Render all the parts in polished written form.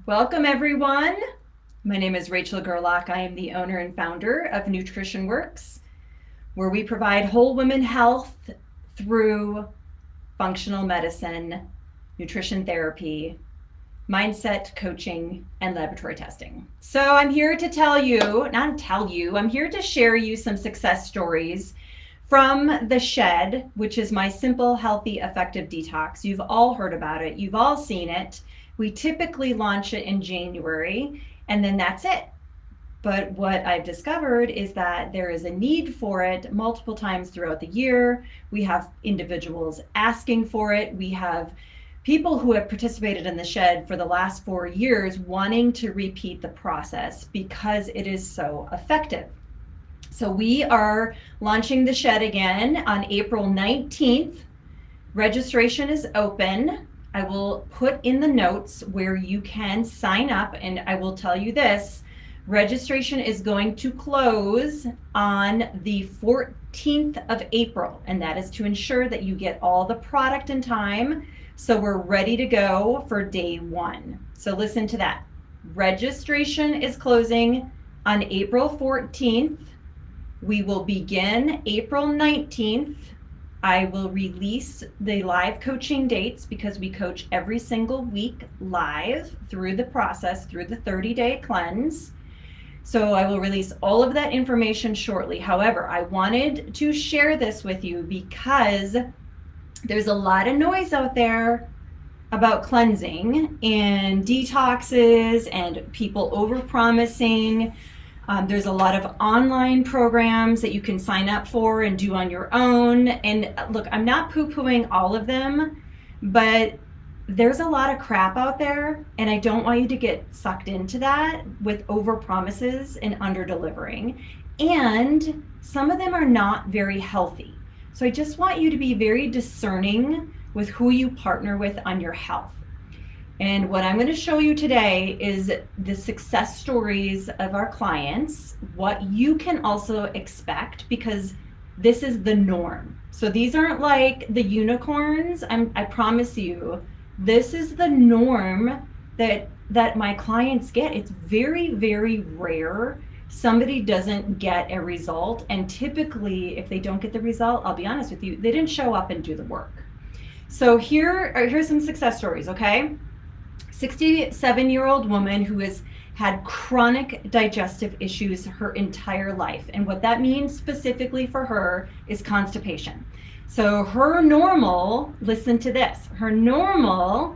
Welcome, everyone. My name is Rachel Gerlach. I am the owner and founder of Nutrition Works, where we provide whole women health through functional medicine, nutrition therapy, mindset coaching, and laboratory testing. So I'm here to I'm here to share you some success stories from the Shed, which is my simple, healthy, effective detox. You've all heard about it. You've all seen it. We typically launch it in January, and then that's it. But what I've discovered is that there is a need for it multiple times throughout the year. We have individuals asking for it. We have people who have participated in the Shed for the last 4 years wanting to repeat the process because it is so effective. So we are launching the Shed again on April 19th. Registration is open. I will put in the notes where you can sign up, and I will tell you this, registration is going to close on the 14th of April, and that is to ensure that you get all the product in time so we're ready to go for day one. So listen to that. Registration is closing on April 14th. We will begin April 19th. I will release the live coaching dates because we coach every single week live through the process, through the 30-day cleanse. So I will release all of that information shortly. However, I wanted to share this with you because there's a lot of noise out there about cleansing and detoxes and people overpromising. There's a lot of online programs that you can sign up for and do on your own. And look, I'm not poo-pooing all of them, but there's a lot of crap out there, and I don't want you to get sucked into that with overpromises and under-delivering. And some of them are not very healthy. So I just want you to be very discerning with who you partner with on your health. And what I'm going to show you today is the success stories of our clients, what you can also expect, because this is the norm. So these aren't like the unicorns. I promise you, this is the norm that my clients get. It's very, very rare somebody doesn't get a result. And typically, if they don't get the result, I'll be honest with you, they didn't show up and do the work. So here's some success stories, okay? 67-year-old woman who has had chronic digestive issues her entire life. And what that means specifically for her is constipation. So her normal, listen to this, her normal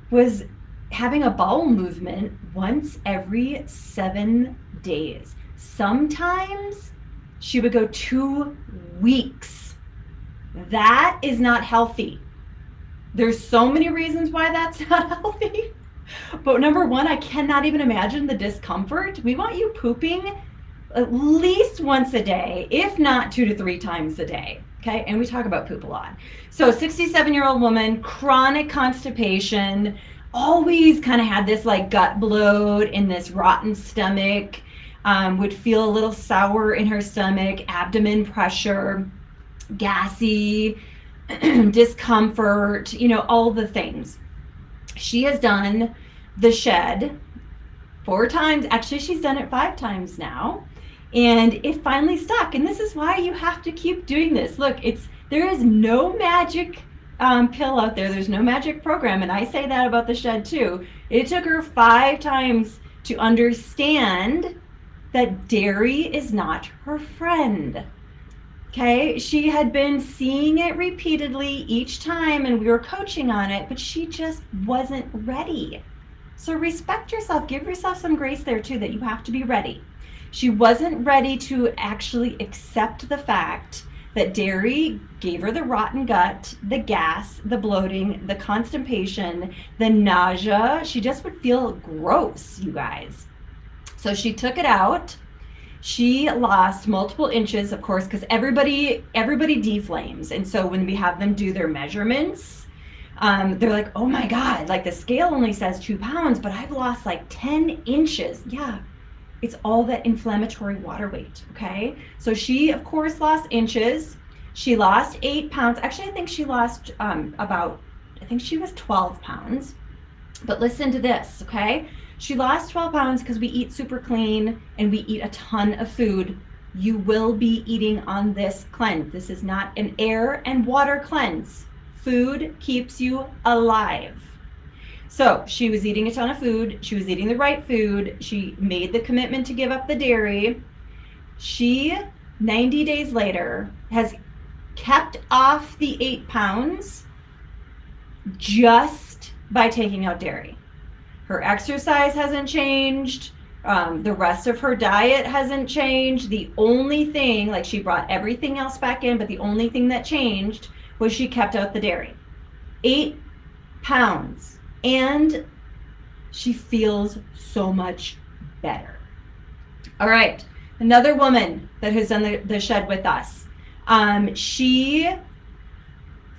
was having a bowel movement once every 7 days. Sometimes she would go 2 weeks. That is not healthy. There's so many reasons why that's not healthy. But number one, I cannot even imagine the discomfort. We want you pooping at least once a day, if not 2 to 3 times a day. Okay, and we talk about poop a lot. So 67-year-old woman, chronic constipation, always kind of had this like gut bloat and this rotten stomach, would feel a little sour in her stomach, abdomen pressure, gassy, discomfort, all the things. She has done the Shed 4 times. Actually, she's done it 5 times now. And it finally stuck. And this is why you have to keep doing this. Look, there is no magic pill out there. There's no magic program. And I say that about the Shed too. It took her 5 times to understand that dairy is not her friend. Okay, she had been seeing it repeatedly each time and we were coaching on it, but she just wasn't ready. So respect yourself, give yourself some grace there too, that you have to be ready. She wasn't ready to actually accept the fact that dairy gave her the rotten gut, the gas, the bloating, the constipation, the nausea. She just would feel gross, you guys. So she took it out. She lost multiple inches, of course, because everybody deflames. And so when we have them do their measurements, they're like, oh my God, like the scale only says 2 pounds, but I've lost like 10 inches. Yeah, it's all that inflammatory water weight, okay? So she, of course, lost inches. She lost 8 pounds. Actually, I think she lost I think she was 12 pounds. But listen to this, okay? She lost 12 pounds because we eat super clean and we eat a ton of food. You will be eating on this cleanse. This is not an air and water cleanse. Food keeps you alive. So she was eating a ton of food. She was eating the right food. She made the commitment to give up the dairy. She, 90 days later, has kept off the 8 pounds just by taking out dairy. Her exercise hasn't changed. The rest of her diet hasn't changed. The only thing, like she brought everything else back in, but the only thing that changed was she kept out the dairy. 8 pounds. And she feels so much better. All right, another woman that has done the shed with us. She,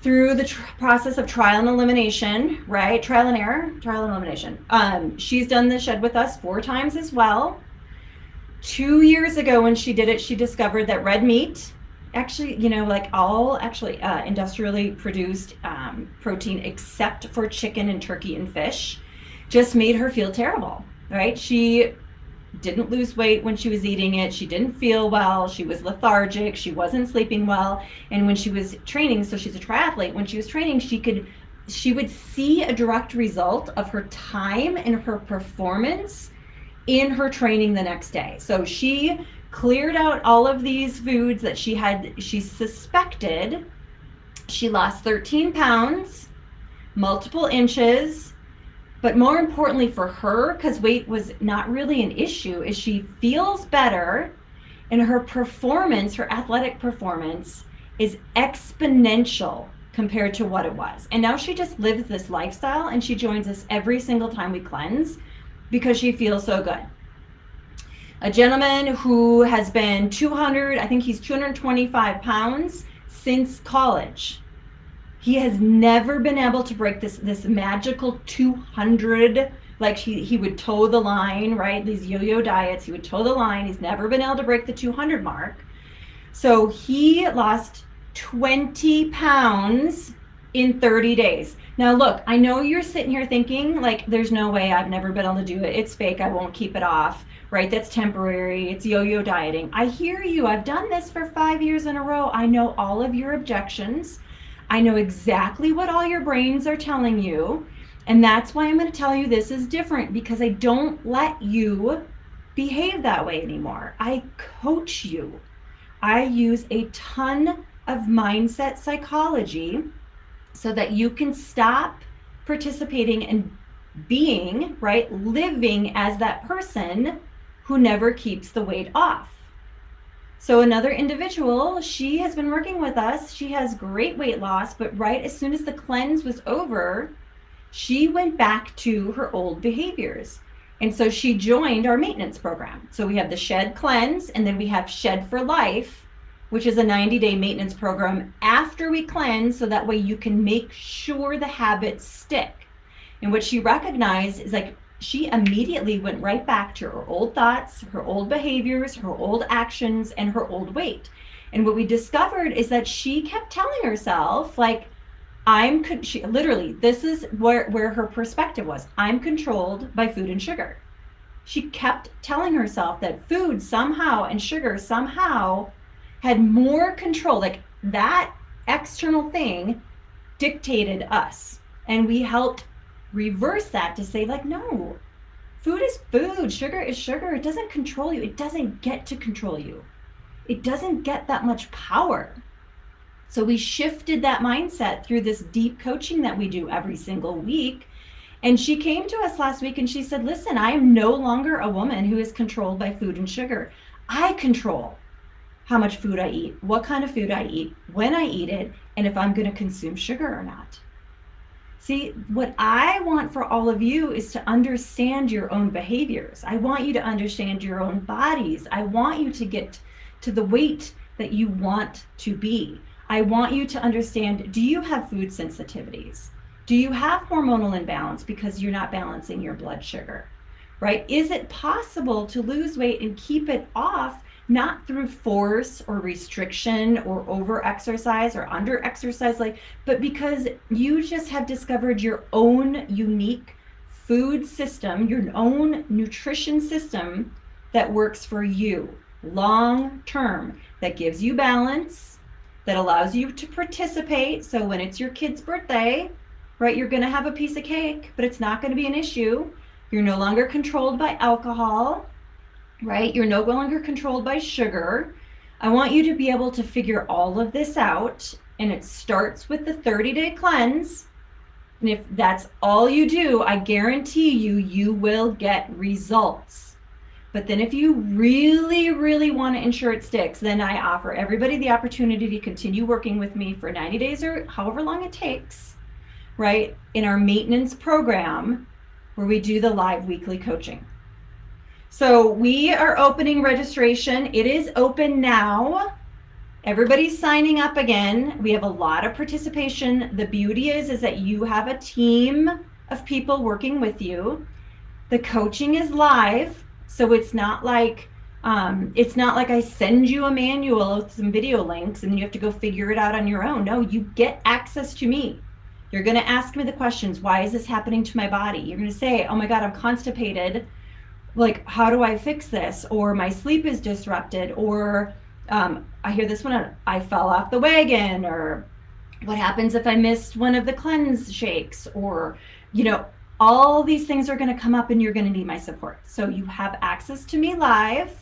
through the process of trial and elimination, right? Trial and error, trial and elimination. She's done the shed with us 4 times as well. 2 years ago when she did it, she discovered that red meat, actually, like all industrially produced protein except for chicken and turkey and fish, just made her feel terrible, right? She didn't lose weight when she was eating it. She didn't feel well. She was lethargic. She wasn't sleeping well. And when she was training, so she's a triathlete, when she was training, she would see a direct result of her time and her performance in her training the next day. So she cleared out all of these foods that she suspected. She lost 13 pounds, multiple inches, but more importantly for her, because weight was not really an issue, is she feels better, and her performance, her athletic performance, is exponential compared to what it was. And now she just lives this lifestyle, and she joins us every single time we cleanse because she feels so good. A gentleman who has been I think he's 225 pounds since college. He has never been able to break this magical 200, like he would toe the line, right? These yo-yo diets, he would toe the line. He's never been able to break the 200 mark. So he lost 20 pounds in 30 days. Now look, I know you're sitting here thinking like, there's no way, I've never been able to do it. It's fake, I won't keep it off. Right, that's temporary, it's yo-yo dieting. I hear you, I've done this for 5 years in a row. I know all of your objections. I know exactly what all your brains are telling you. And that's why I'm gonna tell you this is different, because I don't let you behave that way anymore. I coach you. I use a ton of mindset psychology so that you can stop participating and being, right, living as that person who never keeps the weight off. So another individual, she has been working with us. She has great weight loss, but right as soon as the cleanse was over, she went back to her old behaviors. And so she joined our maintenance program. So we have the Shed Cleanse, and then we have Shed for Life, which is a 90-day maintenance program after we cleanse, so that way you can make sure the habits stick. And what she recognized is like, she immediately went right back to her old thoughts, her old behaviors, her old actions, and her old weight. And what we discovered is that she kept telling herself, like, she literally, this is where her perspective was. I'm controlled by food and sugar. She kept telling herself that food somehow and sugar somehow had more control, like that external thing dictated us. And we helped reverse that to say, like, no, food is food, sugar is sugar. It doesn't control you. It doesn't get to control you. It doesn't get that much power. So we shifted that mindset through this deep coaching that we do every single week. And she came to us last week and she said, listen, I am no longer a woman who is controlled by food and sugar. I control how much food I eat, what kind of food I eat, when I eat it, and if I'm going to consume sugar or not. See, what I want for all of you is to understand your own behaviors. I want you to understand your own bodies. I want you to get to the weight that you want to be. I want you to understand, do you have food sensitivities? Do you have hormonal imbalance because you're not balancing your blood sugar, right? Is it possible to lose weight and keep it off, not through force or restriction or over exercise or under exercise, but because you just have discovered your own unique food system, your own nutrition system that works for you long term, that gives you balance, that allows you to participate. So when it's your kid's birthday, right, you're going to have a piece of cake, but it's not going to be an issue. You're no longer controlled by alcohol, right? You're no longer controlled by sugar. I want you to be able to figure all of this out, and it starts with the 30-day cleanse. And if that's all you do, I guarantee you, you will get results. But then if you really, really want to ensure it sticks, then I offer everybody the opportunity to continue working with me for 90 days or however long it takes, right? In our maintenance program, where we do the live weekly coaching. So we are opening registration. It is open now. Everybody's signing up again. We have a lot of participation. The beauty is that you have a team of people working with you. The coaching is live, so it's not like I send you a manual with some video links and you have to go figure it out on your own. No, you get access to me. You're going to ask me the questions. Why is this happening to my body? You're going to say, oh my God, I'm constipated. Like, how do I fix this? Or my sleep is disrupted. Or I hear this one, I fell off the wagon. Or what happens if I missed one of the cleanse shakes? Or, all these things are going to come up and you're going to need my support. So you have access to me live.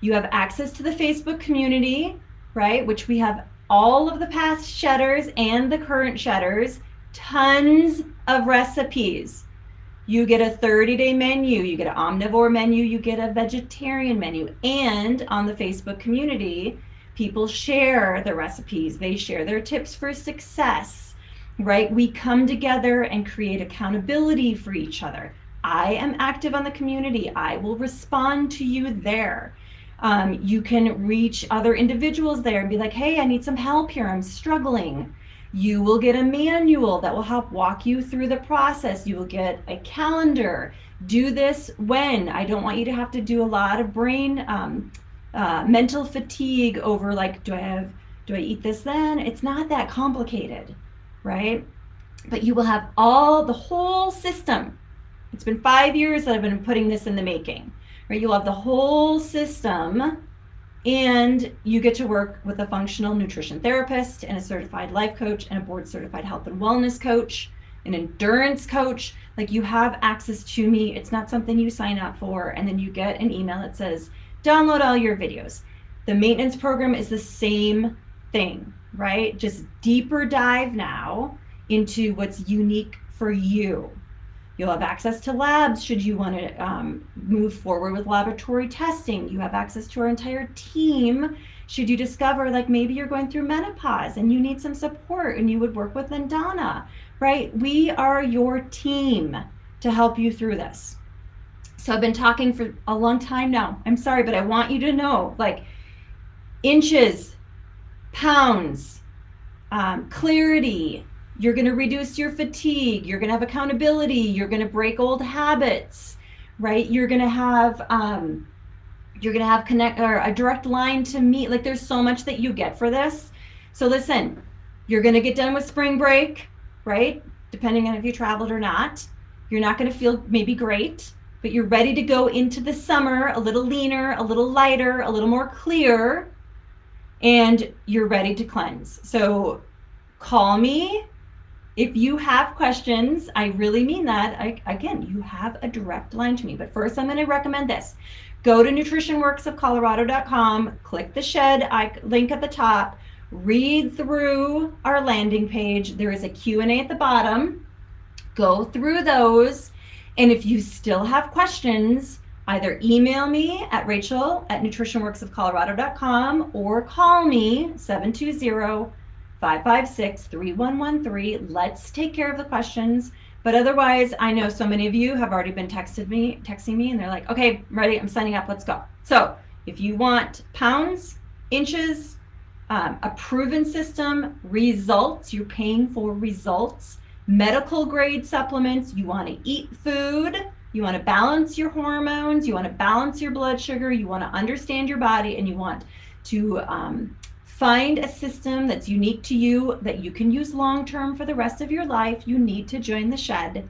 You have access to the Facebook community, right? Which we have all of the past shedders and the current shedders. Tons of recipes. You get a 30-day menu, you get an omnivore menu, you get a vegetarian menu. And on the Facebook community, people share the recipes. They share their tips for success, right? We come together and create accountability for each other. I am active on the community. I will respond to you there. You can reach other individuals there and be like, hey, I need some help here. I'm struggling. You will get a manual that will help walk you through the process. You will get a calendar. Do this when. I don't want you to have to do a lot of brain, mental fatigue over like, do I eat this then? It's not that complicated, right? But you will have the whole system. It's been 5 years that I've been putting this in the making, right? You'll have the whole system. And you get to work with a functional nutrition therapist and a certified life coach and a board certified health and wellness coach, an endurance coach. Like, you have access to me. It's not something you sign up for and then you get an email that says, download all your videos. The maintenance program is the same thing, right? Just deeper dive now into what's unique for you. You'll have access to labs should you want to move forward with laboratory testing. You have access to our entire team should you discover like maybe you're going through menopause and you need some support and you would work with Donna, right? We are your team to help you through this. So I've been talking for a long time now. I'm sorry, but I want you to know, like, inches, pounds, clarity. You're going to reduce your fatigue. You're going to have accountability. You're going to break old habits, right? You're going to have a direct line to me. Like, there's so much that you get for this. So listen, you're going to get done with spring break, right? Depending on if you traveled or not. You're not going to feel maybe great, but you're ready to go into the summer a little leaner, a little lighter, a little more clear, and you're ready to cleanse. So call me. If you have questions, I really mean that. Again, you have a direct line to me. But first, I'm going to recommend this. Go to nutritionworksofcolorado.com, click the shed link at the top, read through our landing page. There is a Q&A at the bottom. Go through those. And if you still have questions, either email me at rachel@nutritionworksofcolorado.com or call me 720-556-3113. Let's take care of the questions. But otherwise, I know so many of you have already been texting me, and they're like, okay, I'm ready, I'm signing up, let's go. So if you want pounds, inches, a proven system, results, you're paying for results, medical grade supplements, you want to eat food, you want to balance your hormones, you want to balance your blood sugar, you want to understand your body, and you want to find a system that's unique to you that you can use long-term for the rest of your life, you need to join the shed,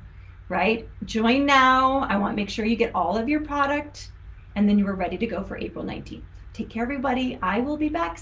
right? Join now. I want to make sure you get all of your product, and then you are ready to go for April 19th. Take care, everybody. I will be back